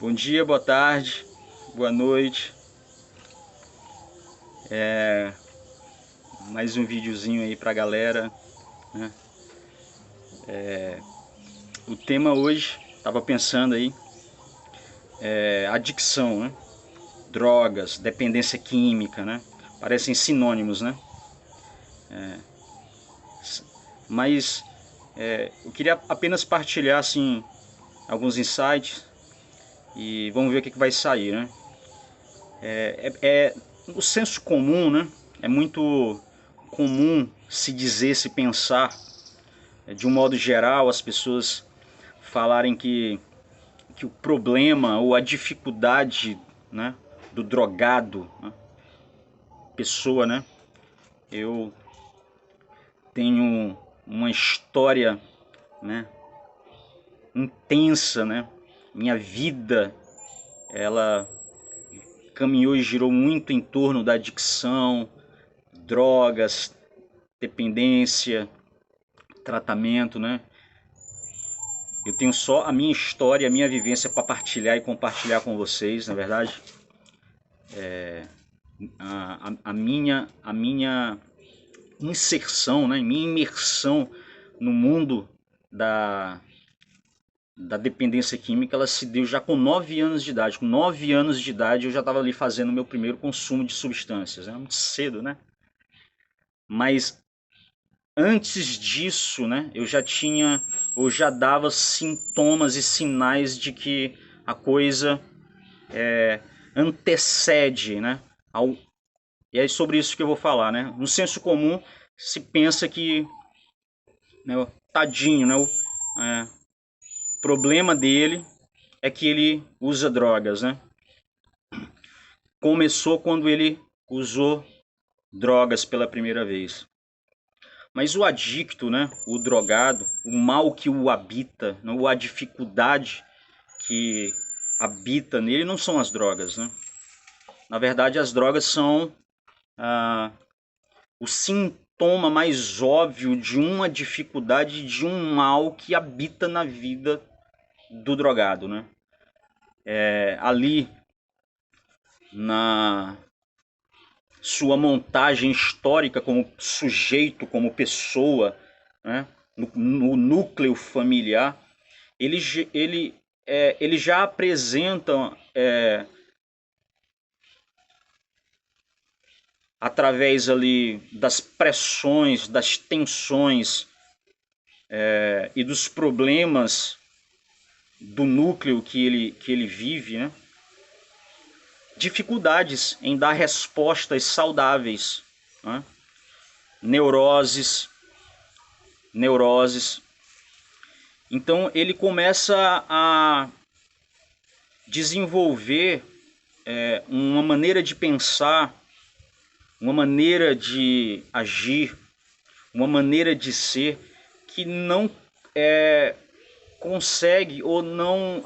Bom dia, boa tarde, boa noite. Mais um videozinho aí pra galera, né? O tema hoje, tava pensando aí, é adicção, né? Drogas, dependência química, né? Parecem sinônimos, né? Mas eu queria apenas partilhar assim alguns insights e vamos ver o que vai sair, né? O senso comum, né? É muito comum se dizer, se pensar, de um modo geral, as pessoas falarem que o problema ou a dificuldade, né, do drogado, né, pessoa, né? Eu tenho uma história, né, intensa, né? Minha vida, ela caminhou e girou muito em torno da adicção, drogas, dependência, tratamento, né? Eu tenho só a minha história, a minha vivência para partilhar e compartilhar com vocês, na verdade. A minha inserção, né, minha imersão no mundo da, da dependência química, ela se deu já com 9 anos de idade. Com 9 anos de idade eu já estava ali fazendo o meu primeiro consumo de substâncias. Era muito cedo, né? Mas antes disso, né, eu já dava sintomas e sinais de que a coisa antecede, né, ao, e é sobre isso que eu vou falar, né? No senso comum se pensa que, né, o tadinho, né, o problema dele é que ele usa drogas, né? Começou quando ele usou drogas pela primeira vez. Mas o adicto, né, o drogado, o mal que o habita, né, ou a dificuldade que habita nele não são as drogas, né? Na verdade, as drogas são o sintoma mais óbvio de uma dificuldade, de um mal que habita na vida do drogado, né? Ali na sua montagem histórica como sujeito, como pessoa, né? No núcleo familiar, ele, ele já apresenta, através ali das pressões, das tensões e dos problemas do núcleo que ele vive, né, dificuldades em dar respostas saudáveis, né, neuroses, neuroses. Então ele começa a desenvolver uma maneira de pensar, uma maneira de agir, uma maneira de ser que não consegue ou não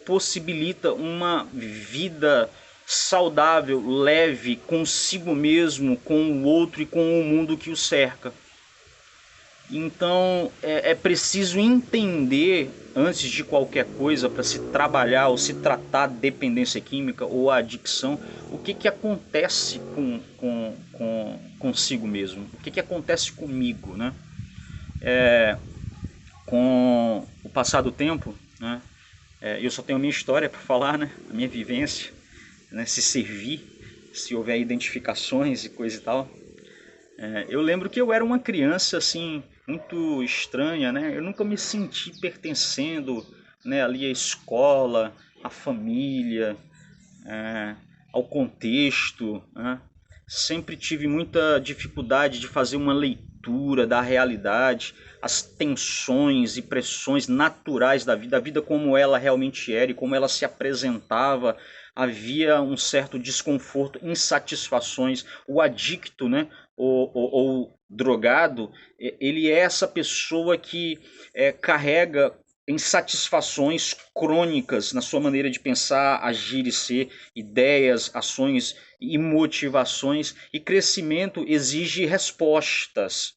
possibilita uma vida saudável, leve consigo mesmo, com o outro e com o mundo que o cerca. Então é preciso entender, antes de qualquer coisa, para se trabalhar ou se tratar de dependência química ou adicção, o que acontece consigo mesmo, o que acontece comigo, né? Com o passar do tempo, né? Eu só tenho a minha história para falar, né? A minha vivência, né? Se servir, se houver identificações e coisa e tal. Eu lembro que eu era uma criança assim muito estranha, né? Eu nunca me senti pertencendo, né, ali à escola, à família, ao contexto, né? Sempre tive muita dificuldade de fazer uma leitura da realidade, as tensões e pressões naturais da vida como ela realmente era e como ela se apresentava. Havia um certo desconforto, insatisfações. O adicto, né, ou drogado, ele é essa pessoa que carrega insatisfações crônicas na sua maneira de pensar, agir e ser, ideias, ações e motivações. E crescimento exige respostas,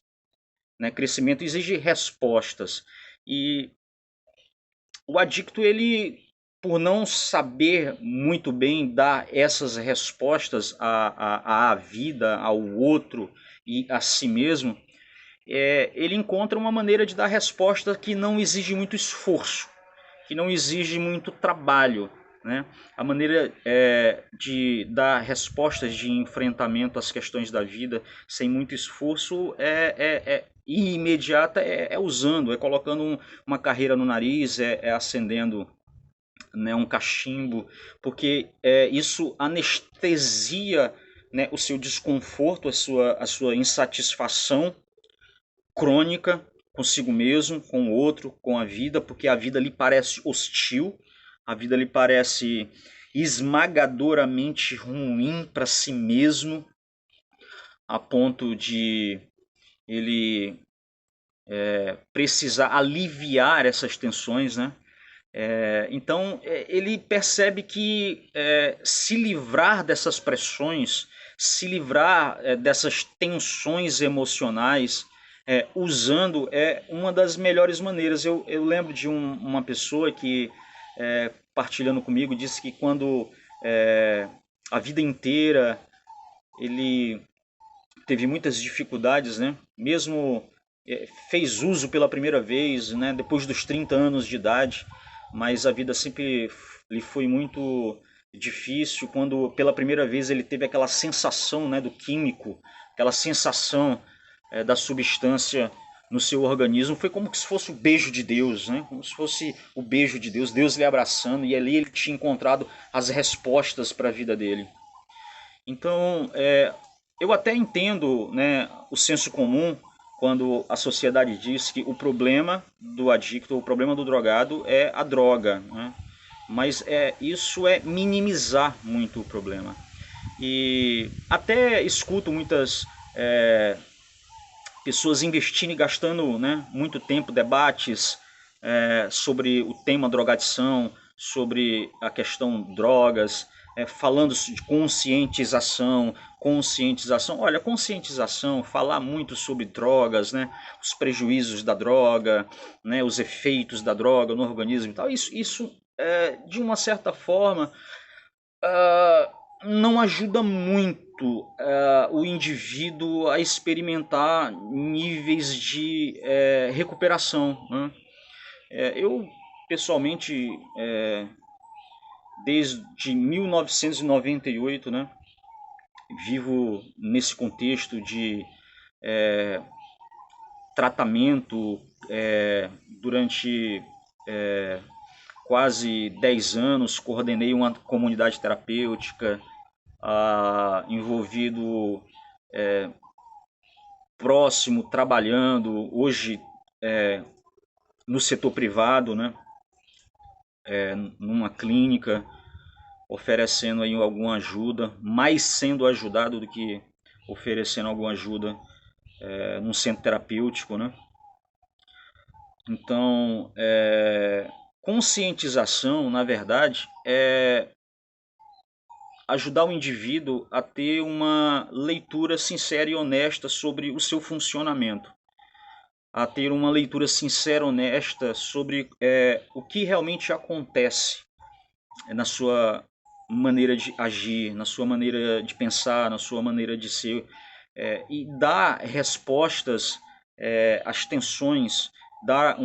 né? Crescimento exige respostas. E o adicto, ele por não saber muito bem dar essas respostas à vida, ao outro e a si mesmo, ele encontra uma maneira de dar resposta que não exige muito esforço, que não exige muito trabalho, né? A maneira de dar respostas de enfrentamento às questões da vida sem muito esforço e imediata usando, colocando uma carreira no nariz, acendendo, né, um cachimbo, porque isso anestesia, né, o seu desconforto, a sua insatisfação crônica consigo mesmo, com o outro, com a vida, porque a vida lhe parece hostil, a vida lhe parece esmagadoramente ruim para si mesmo, a ponto de ele precisar aliviar essas tensões, né? Então ele percebe que se livrar dessas pressões, se livrar dessas tensões emocionais, usando uma das melhores maneiras. Eu lembro de uma pessoa que, partilhando comigo, disse que quando a vida inteira ele teve muitas dificuldades, né? Mesmo fez uso pela primeira vez, né? Depois dos 30 anos de idade, mas a vida sempre lhe foi muito difícil. Quando pela primeira vez ele teve aquela sensação, né, do químico, aquela sensação da substância no seu organismo, foi como se fosse o beijo de Deus, né? Como se fosse o beijo de Deus, Deus lhe abraçando, e ali ele tinha encontrado as respostas para a vida dele. Então, eu até entendo, né, o senso comum quando a sociedade diz que o problema do adicto, o problema do drogado é a droga, né? Mas isso é minimizar muito o problema. E até escuto muitas pessoas investindo e gastando, né, muito tempo, debates sobre o tema drogadição, sobre a questão drogas, falando de conscientização. Olha, conscientização, falar muito sobre drogas, né, os prejuízos da droga, né, os efeitos da droga no organismo e tal, isso de uma certa forma não ajuda muito o indivíduo a experimentar níveis de recuperação, né? Eu, pessoalmente, desde 1998, né, vivo nesse contexto de tratamento durante quase 10 anos, coordenei uma comunidade terapêutica, envolvido próximo, trabalhando, hoje no setor privado, né, numa clínica, oferecendo aí alguma ajuda, mais sendo ajudado do que oferecendo alguma ajuda num centro terapêutico, né? Então, conscientização, na verdade, é ajudar o indivíduo a ter uma leitura sincera e honesta sobre o seu funcionamento, a ter uma leitura sincera e honesta sobre o que realmente acontece na sua maneira de agir, na sua maneira de pensar, na sua maneira de ser, e dar respostas às tensões, dar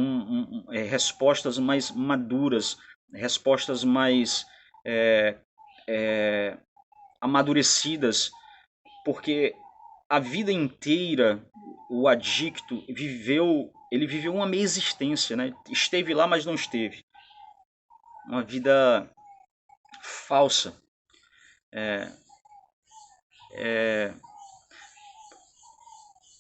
respostas mais maduras, respostas mais amadurecidas, porque a vida inteira o adicto ele viveu uma meia existência, né? Esteve lá, mas não esteve. Uma vida falsa.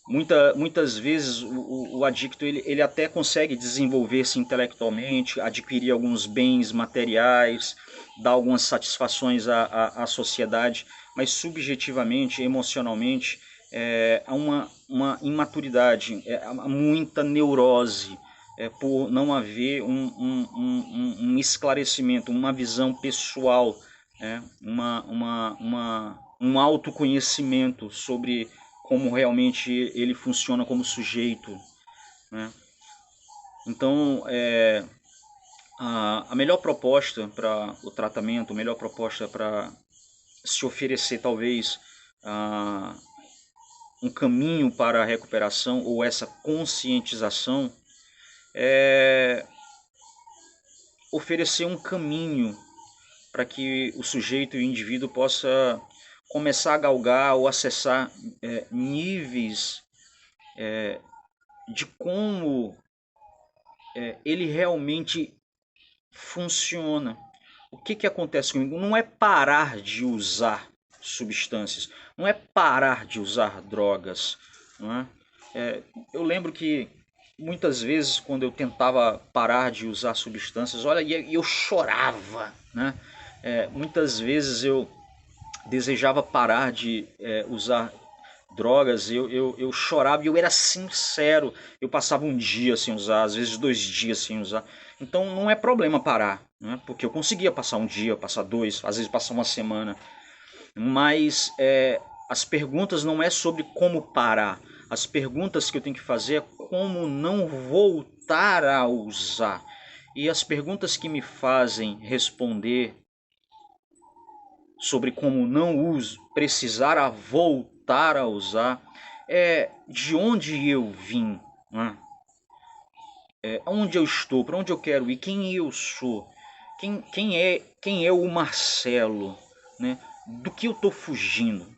Muitas vezes o adicto ele até consegue desenvolver-se intelectualmente, adquirir alguns bens materiais, dar algumas satisfações à sociedade, mas subjetivamente, emocionalmente, há uma imaturidade, há muita neurose, por não haver um esclarecimento, uma visão pessoal, um autoconhecimento sobre como realmente ele funciona como sujeito, né? Então, A melhor proposta para o tratamento, a melhor proposta para se oferecer talvez ah, um caminho para a recuperação ou essa conscientização é oferecer um caminho para que o sujeito e o indivíduo possa começar a galgar ou acessar níveis de como ele realmente funciona. O que acontece comigo? Não é parar de usar substâncias, não é parar de usar drogas. Não é? Eu lembro que muitas vezes quando eu tentava parar de usar substâncias, olha, e eu chorava, né? Muitas vezes eu desejava parar de usar drogas, eu chorava e eu era sincero. Eu passava um dia sem usar, às vezes 2 dias sem usar. Então não é problema parar, né? Porque eu conseguia passar um dia, passar dois, às vezes passar uma semana. Mas as perguntas não é sobre como parar. As perguntas que eu tenho que fazer é como não voltar a usar. E as perguntas que me fazem responder sobre como não uso, precisar a voltar a usar, de onde eu vim, né? Onde eu estou, para onde eu quero ir, quem eu sou, quem é o Marcelo, né? Do que eu estou fugindo,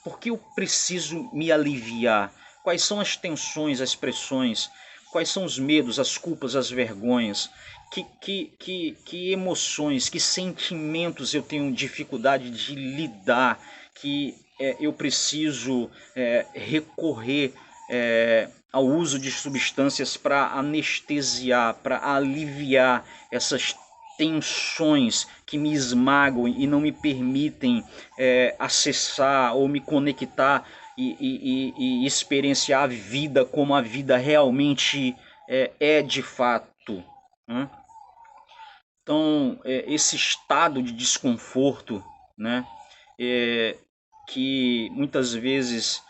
por que eu preciso me aliviar, quais são as tensões, as pressões, quais são os medos, as culpas, as vergonhas, que emoções, que sentimentos eu tenho dificuldade de lidar, que eu preciso recorrer ao uso de substâncias para anestesiar, para aliviar essas tensões que me esmagam e não me permitem acessar ou me conectar e experienciar a vida como a vida realmente é de fato, né? Então, esse estado de desconforto, né, que muitas vezes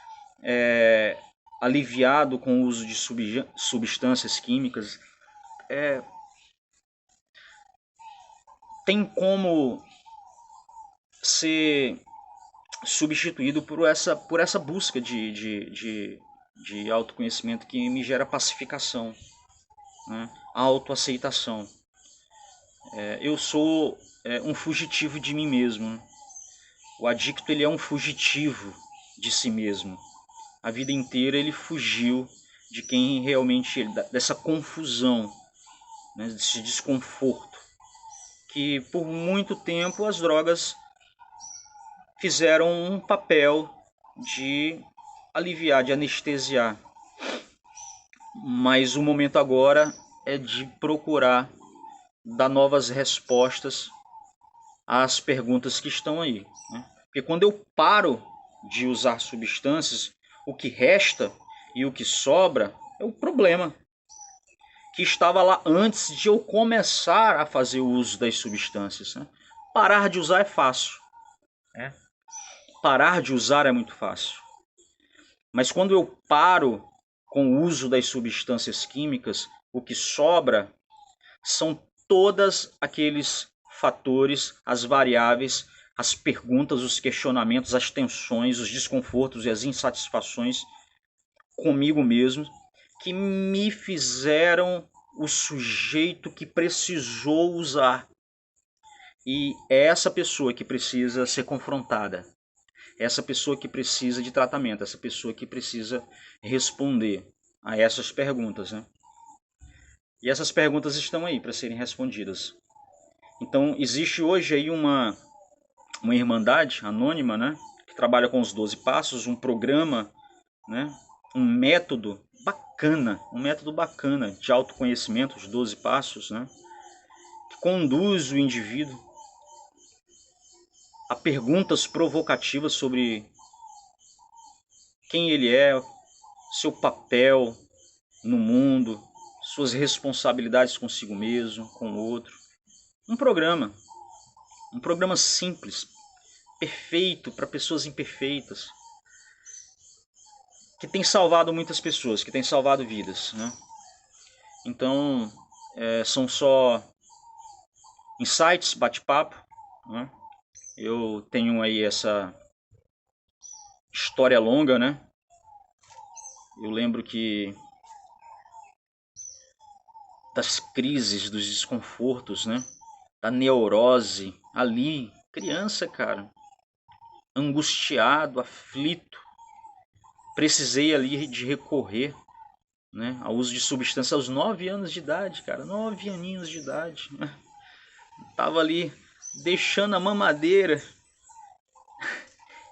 é aliviado com o uso de substâncias químicas, tem como ser substituído por essa busca de autoconhecimento que me gera pacificação, né? Autoaceitação. Eu sou um fugitivo de mim mesmo, né? O adicto ele é um fugitivo de si mesmo. A vida inteira ele fugiu de quem realmente ele, dessa confusão, né, desse desconforto, que por muito tempo as drogas fizeram um papel de aliviar, de anestesiar. Mas o momento agora é de procurar dar novas respostas às perguntas que estão aí, né? Porque quando eu paro de usar substâncias, o que resta e o que sobra é o problema que estava lá antes de eu começar a fazer o uso das substâncias, né? Parar de usar é fácil, né? Parar de usar é muito fácil. Mas quando eu paro com o uso das substâncias químicas, o que sobra são todos aqueles fatores, as variáveis, as perguntas, os questionamentos, as tensões, os desconfortos e as insatisfações comigo mesmo que me fizeram o sujeito que precisou usar. E é essa pessoa que precisa ser confrontada, essa pessoa que precisa de tratamento, essa pessoa que precisa responder a essas perguntas, né? E essas perguntas estão aí para serem respondidas. Então existe hoje aí uma irmandade anônima, né, que trabalha com os 12 passos, um programa, né, um método bacana de autoconhecimento, os 12 passos, né, que conduz o indivíduo a perguntas provocativas sobre quem ele é, seu papel no mundo, suas responsabilidades consigo mesmo, com o outro. Um programa simples, perfeito para pessoas imperfeitas, que tem salvado muitas pessoas, que tem salvado vidas, né? Então, são só insights, bate-papo, né? Eu tenho aí essa história longa, né? Eu lembro que das crises, dos desconfortos, né? Da neurose, ali, criança, cara, angustiado, aflito, precisei ali de recorrer, né, ao uso de substância aos 9 anos de idade, cara, 9 aninhos de idade, né? Tava ali deixando a mamadeira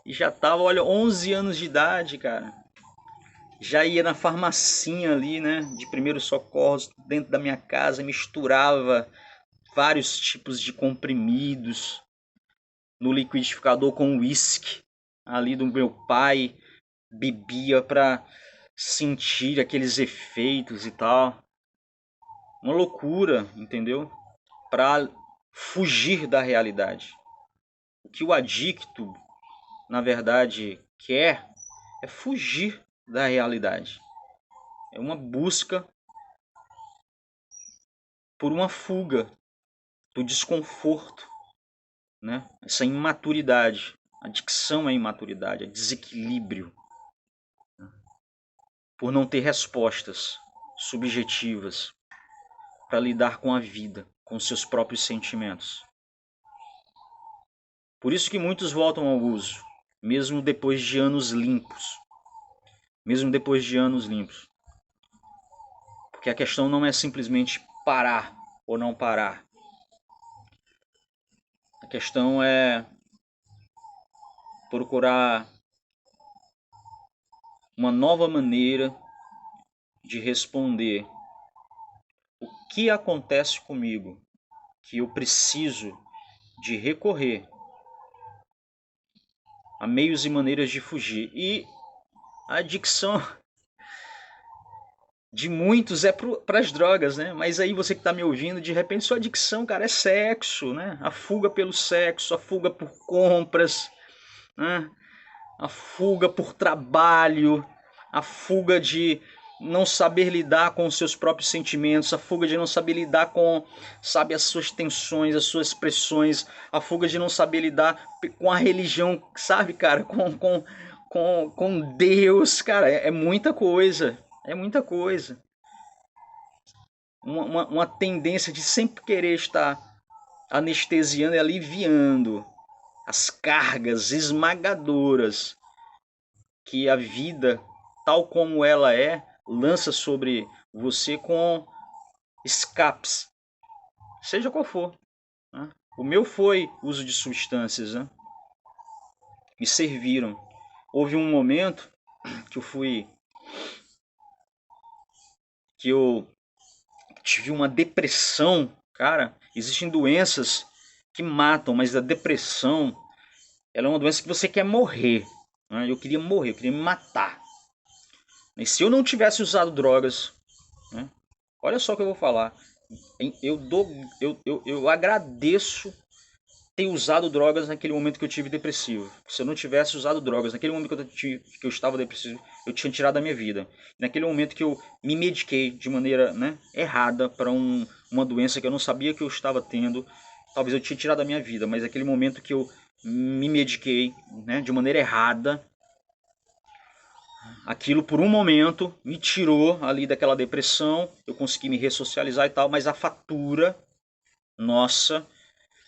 e já tava, olha, 11 anos de idade, cara. Já ia na farmacinha ali, né, de primeiros socorros dentro da minha casa, misturava vários tipos de comprimidos no liquidificador com uísque ali do meu pai, bebia para sentir aqueles efeitos e tal. Uma loucura, entendeu? Para fugir da realidade. O que o adicto, na verdade, quer é fugir da realidade. É uma busca por uma fuga do desconforto, né? Essa imaturidade. A adicção é imaturidade, é desequilíbrio. Por não ter respostas subjetivas para lidar com a vida, com seus próprios sentimentos. Por isso que muitos voltam ao uso, mesmo depois de anos limpos. Mesmo depois de anos limpos. Porque a questão não é simplesmente parar ou não parar. A questão é procurar uma nova maneira de responder o que acontece comigo, que eu preciso de recorrer a meios e maneiras de fugir. E a adicção de muitos é para as drogas, né? Mas aí você que está me ouvindo, de repente sua adicção, cara, é sexo, né? A fuga pelo sexo, a fuga por compras, né? A fuga por trabalho, a fuga de não saber lidar com os seus próprios sentimentos, a fuga de não saber lidar com, sabe, as suas tensões, as suas pressões, a fuga de não saber lidar com a religião, sabe, cara, com Deus, cara, é muita coisa, é muita coisa. Uma tendência de sempre querer estar anestesiando e aliviando as cargas esmagadoras que a vida, tal como ela é, lança sobre você com escapes, seja qual for, né? O meu foi uso de substâncias, né? Me serviram. Houve um momento que eu tive uma depressão, cara. Existem doenças que matam, mas a depressão, ela é uma doença que você quer morrer, né? Eu queria morrer, eu queria me matar. E se eu não tivesse usado drogas, né? Olha só o que eu vou falar. Eu agradeço ter usado drogas naquele momento que eu tive depressivo. Se eu não tivesse usado drogas naquele momento que eu estava depressivo, eu tinha tirado a minha vida. Naquele momento que eu me mediquei de maneira, né, errada para uma doença que eu não sabia que eu estava tendo, talvez eu tinha tirado a minha vida. Mas naquele momento que eu me mediquei, né, de maneira errada, aquilo por um momento me tirou ali daquela depressão, eu consegui me ressocializar e tal, mas a fatura, nossa,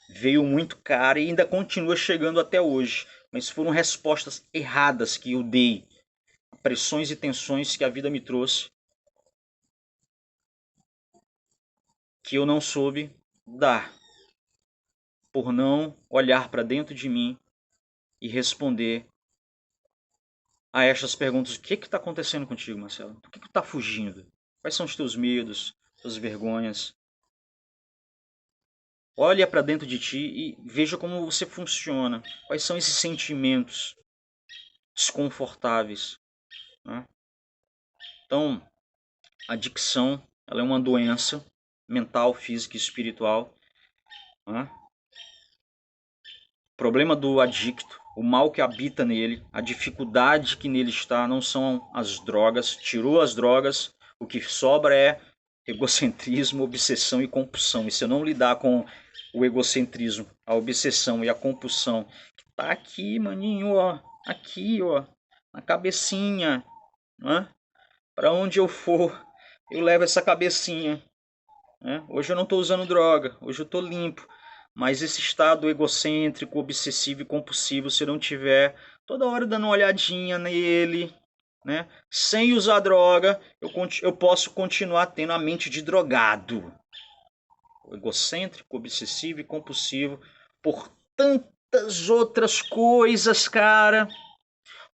veio muito cara e ainda continua chegando até hoje. Mas foram respostas erradas que eu dei, pressões e tensões que a vida me trouxe, que eu não soube dar, por não olhar para dentro de mim e responder a estas perguntas. O que está acontecendo contigo, Marcelo? Por que está fugindo? Quais são os teus medos, suas vergonhas? Olha para dentro de ti e veja como você funciona. Quais são esses sentimentos desconfortáveis, né? Então, a adicção, ela é uma doença mental, física e espiritual, né? O problema do adicto, o mal que habita nele, a dificuldade que nele está, não são as drogas. Tirou as drogas, o que sobra é egocentrismo, obsessão e compulsão. E se eu não lidar com o egocentrismo, a obsessão e a compulsão, que tá aqui, maninho, ó, aqui, ó, na cabecinha, né? Para onde eu for, eu levo essa cabecinha, né? Hoje eu não estou usando droga, hoje eu estou limpo, mas esse estado egocêntrico, obsessivo e compulsivo, se eu não tiver toda hora dando uma olhadinha nele, né? Sem usar droga, eu posso continuar tendo a mente de drogado. Egocêntrico, obsessivo e compulsivo por tantas outras coisas, cara.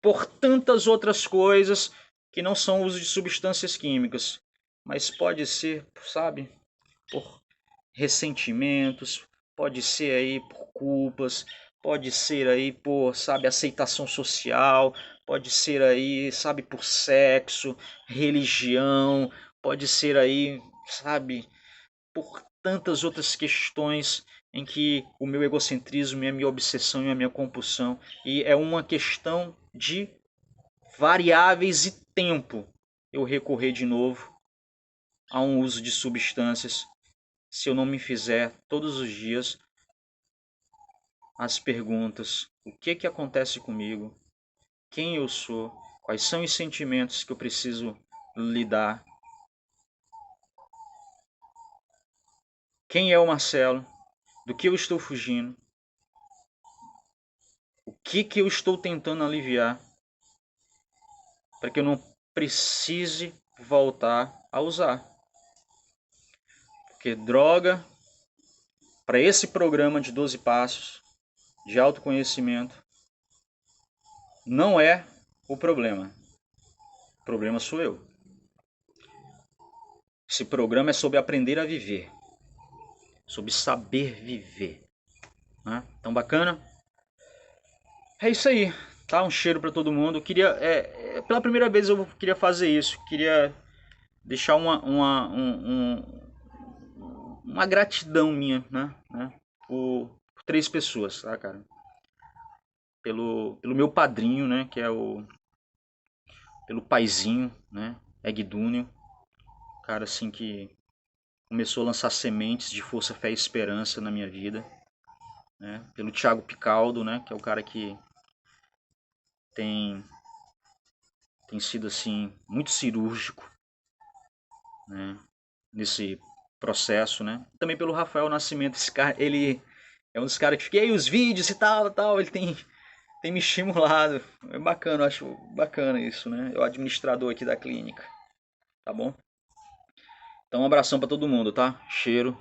Por tantas outras coisas que não são o uso de substâncias químicas. Mas pode ser, sabe, por ressentimentos, pode ser aí por culpas, pode ser aí por, sabe, aceitação social, pode ser aí, sabe, por sexo, religião, pode ser aí, sabe, por tantas outras questões em que o meu egocentrismo e a minha obsessão e a minha compulsão, e é uma questão de variáveis e tempo, eu recorrer de novo a um uso de substâncias se eu não me fizer todos os dias as perguntas: o que acontece comigo, quem eu sou, quais são os sentimentos que eu preciso lidar, quem é o Marcelo, do que eu estou fugindo, o que eu estou tentando aliviar, para que eu não precise voltar a usar. Porque droga, para esse programa de 12 passos de autoconhecimento, não é o problema. O problema sou eu. Esse programa é sobre aprender a viver, sobre saber viver, né? Então, bacana? É isso aí, tá? Um cheiro para todo mundo. Eu queria, pela primeira vez eu queria fazer isso. Queria deixar uma gratidão minha, né? Por 3 pessoas, tá, cara? Pelo meu padrinho, né? Que é pelo paizinho, né? Egdúnio, cara assim que começou a lançar sementes de força, fé e esperança na minha vida, né? Pelo Thiago Picaldo, né? Que é o cara que tem sido assim muito cirúrgico, né? Nesse processo, né? Também pelo Rafael Nascimento, esse cara, ele é um dos caras que fica aí os vídeos e tal, ele tem me estimulado. É bacana, eu acho bacana isso, né? É o administrador aqui da clínica, tá bom? Então um abração para todo mundo, tá? Cheiro.